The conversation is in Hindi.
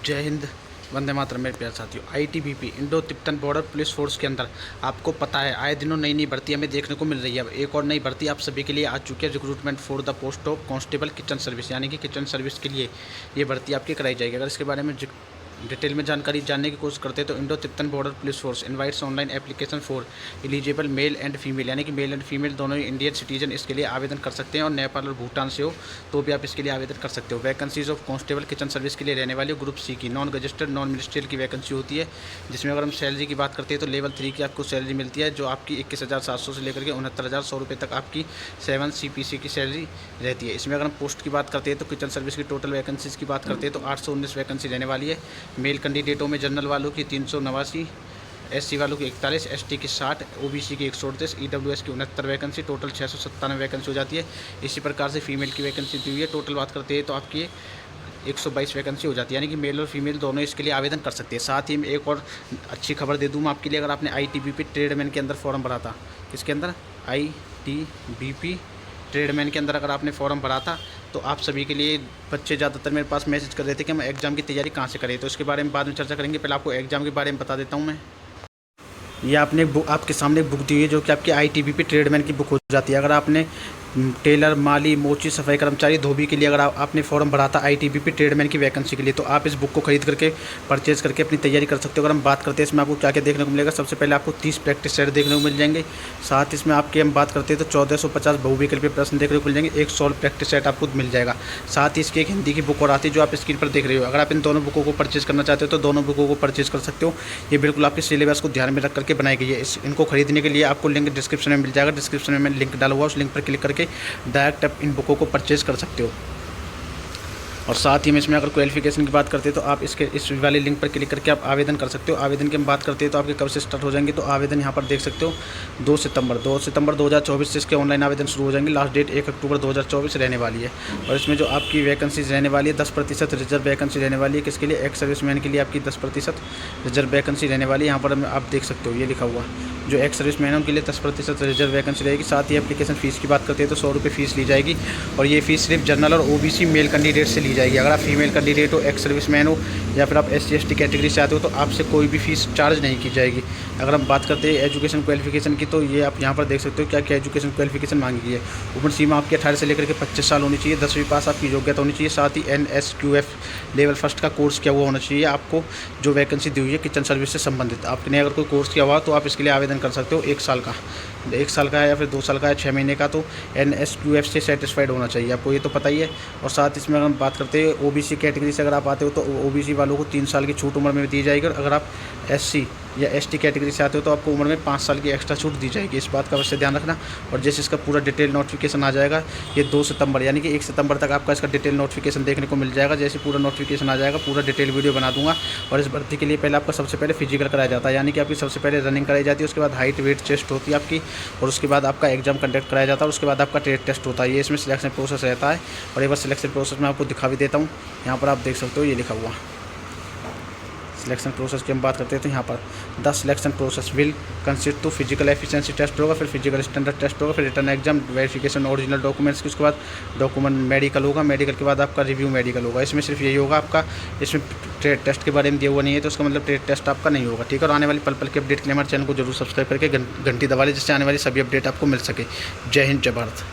जय हिंद, वंदे मातरम। मेरे प्यारे साथियों, ITBP Indo Tibetan border police force के अंदर आपको पता है आए दिनों नई नई भर्ती हमें देखने को मिल रही है। अब एक और नई भर्ती आप सभी के लिए आ चुकी है, recruitment for the post of constable kitchen service, यानी कि किचन सर्विस के लिए ये भर्ती आपकी कराई जाएगी। अगर इसके बारे में डिटेल में जानकारी जानने की कोशिश करते हैं तो Indo Tibetan border police force invites online application for eligible male and female, यानी कि मेल एंड फीमेल दोनों ही इंडियन सिटीजन इसके लिए आवेदन कर सकते हैं, और नेपाल और भूटान से हो तो भी आप इसके लिए आवेदन कर सकते हो। Vacancies of constable kitchen service के लिए रहने वाली ग्रुप सी की नॉन रजिस्टर्ड नॉन मिनिस्ट्रियल की वैकेंसी होती है, जिसमें अगर हम सैलरी की बात करते हैं तो लेवल 3 की आपको सैलरी मिलती है, जो आपकी 21,700 से लेकर के 69,100 रुपये तक आपकी 7 CPC की सैलरी रहती है। इसमें अगर हम पोस्ट की बात करते हैं तो किचन सर्विस की टोटल वैकेंसीज की बात करते हैं तो 819 वैकेंसी रहने वाली है। मेल कैंडिडेटों में जनरल वालों की 389, SC वालों की 41, ST की 60, OBC की 138, EWS की 69 वैकेंसी, टोटल 697 वैकेंसी हो जाती है। इसी प्रकार से फीमेल की वैकेंसी दी हुई है। टोटल बात करते हैं तो आपकी 122 वैकेंसी हो जाती है, यानी कि मेल और फीमेल दोनों इसके लिए आवेदन कर सकते हैं। साथ ही में एक और अच्छी खबर दे दूँ मैं आपके लिए, अगर आपने ITBP ट्रेडमैन के अंदर फॉर्म भरा था, किसके अंदर, ITBP ट्रेडमैन के अंदर अगर आपने फॉर्म भरा था तो आप सभी के लिए बच्चे ज़्यादातर मेरे पास मैसेज कर रहे थे कि हम एग्ज़ाम की तैयारी कहाँ से करें, तो इसके बारे में बाद में चर्चा करेंगे। पहले आपको एग्ज़ाम के बारे में बता देता हूँ मैं। ये आपने बुक आपके सामने बुक दी हुई है, जो कि आपकी ITBP ट्रेडमैन की बुक हो जाती है। अगर आपने टेलर, माली, मोची, सफाई कर्मचारी, धोबी के लिए अगर आपने फॉर्म भरा था ITBP ट्रेडमैन की वैकेंसी के लिए, तो आप इस बुक को खरीद करके परचेज करके अपनी तैयारी कर सकते हो। अगर हम बात करते हैं इसमें आपको क्या क्या देखने को मिलेगा, सबसे पहले आपको 30 प्रैक्टिस सेट देखने को मिल जाएंगे। साथ इसमें आपके हम बात करते हैं तो 1450 बहुविकल्पीय प्रश्न देखने को मिल जाएंगे। एक सॉल्व प्रैक्टिस सेट आपको मिल जाएगा। साथ ही इसकी एक हिंदी की बुक और आती है, जो आप स्क्रीन पर देख रहे हो। अगर आप इन दोनों बुकों को परचेज करना चाहते हो तो दोनों बुकों को परचेज कर सकते हो। ये बिल्कुल आपके सिलेबस को ध्यान में रख करके बनाई गई है। इनको खरीदने के लिए आपको लिंक डिस्क्रिप्शन में मिल जाएगा। डिस्क्रिप्शन में मैंने लिंक डाला हुआ, उस लिंक पर क्लिक करके डायरेक्ट आप इन बुकों को परचेज कर सकते हो। और साथ ही में इसमें अगर क्वालिफिकेशन की बात करते हैं तो आप इस वाले लिंक पर क्लिक करके आप आवेदन कर सकते हो। आवेदन की हम बात करते हैं तो आपके कब से स्टार्ट हो जाएंगे, तो आवेदन यहाँ पर देख सकते हो 2 सितंबर 2024 से इसके ऑनलाइन आवेदन शुरू हो जाएंगे। लास्ट डेट 1 अक्टूबर 2024 रहने वाली है। और इसमें जो आपकी वैकेंसीज रहने वाली है 10% रिजर्व वैकेंसी रहने वाली है। किसके लिए, एक्स सर्विसमैन के लिए आपकी 10% रिजर्व वैकेंसी रहने वाली है। यहाँ पर आप देख सकते हो ये लिखा हुआ, जो एक्स सर्विसमैन है उनके लिए 10% रिजर्व वैकेंसी रहेगी। साथ ही एप्लीकेशन फ़ीस की बात करते हैं तो 100 रुपये फ़ीस ली जाएगी, और ये फ़ीस सिर्फ जनरल और OBC मेल कैंडिडेट से ली जाएगी। अगर आप फीमेल कैंडिडेट हो, एक्स सर्विसमैन हो, या फिर आप SC ST कैटेगरी से आते हो तो आपसे कोई भी फ़ीस चार्ज नहीं की जाएगी। अगर हम बात करते हैं एजुकेशन क्वालिफिकेशन की, तो ये आप यहाँ पर देख सकते हो क्या क्या एजुकेशन क्वालिफिकेशन मांगी गई है। उम्र सीमा आपकी 18 से लेकर के 25 साल होनी चाहिए। 10वीं पास आपकी योग्यता होनी चाहिए। साथ ही NSQF लेवल 1 का कोर्स किया हुआ होना चाहिए। आपको जो वैकेंसी दी हुई है किचन सर्विस से संबंधित, आपने अगर कोई कोर्स किया हुआ तो आप इसके लिए आवेदन कर सकते हो। 1 साल का है या फिर 2 साल का है, 6 महीने का, तो NSQF से सेटिस्फाइड होना चाहिए आपको, ये तो पता ही है। और साथ इसमें अगर हम बात करते हैं OBC कैटेगरी से अगर आप आते हो तो OBC वालों को 3 साल की छूट उम्र में दी जाएगी। और अगर आप SC या ST कैटेगरी से आते हो तो आपको उम्र में 5 साल की एक्स्ट्रा छूट दी जाएगी। इस बात का अवश्य ध्यान रखना। और जैसे इसका पूरा डिटेल नोटिफिकेशन आ जाएगा, ये 2 सितंबर यानी कि 1 सितंबर तक आपका इसका डिटेल नोटिफिकेशन देखने को मिल जाएगा। जैसे पूरा नोटिफिकेशन आ जाएगा पूरा डिटेल वीडियो बना दूंगा। और इस भर्ती के लिए पहले आपका सबसे पहले फिजिकल कराया जाता है, यानी कि आपकी सबसे पहले रनिंग कराई जाती है, उसके बाद हाइट वेट चेस्ट होती है आपकी, और उसके बाद आपका एग्जाम कंडक्ट कराया जाता है, और उसके बाद आपका ट्रेड टेस्ट होता है। ये इसमें सिलेक्शन प्रोसेस रहता है। और एक बार सिलेक्शन प्रोसेस मैं आपको दिखा भी देता हूँ। यहाँ पर आप देख सकते हो ये लिखा हुआ सिलेक्शन प्रोसेस की हम बात करते हैं तो यहाँ पर the selection process will consist to physical efficiency test होगा, फिर फिजिकल स्टैंडर्ड टेस्ट होगा, फिर written exam, verification original documents की, उसके बाद डॉक्यूमेंट मेडिकल होगा, मेडिकल के बाद आपका रिव्यू मेडिकल होगा। इसमें सिर्फ यही होगा आपका, इसमें ट्रेड टेस्ट के बारे में दिया हुआ नहीं है, तो उसका मतलब ट्रेड टेस्ट आपका नहीं होगा। ठीक है। और आने वाली पल पल के अपडेट के लिए हमारे चैनल को जरूर सब्सक्राइब करके घंटी दबा लें, जिससे आने वाली सभी अपडेट आपको मिल सके। जय हिंद, जय भारत।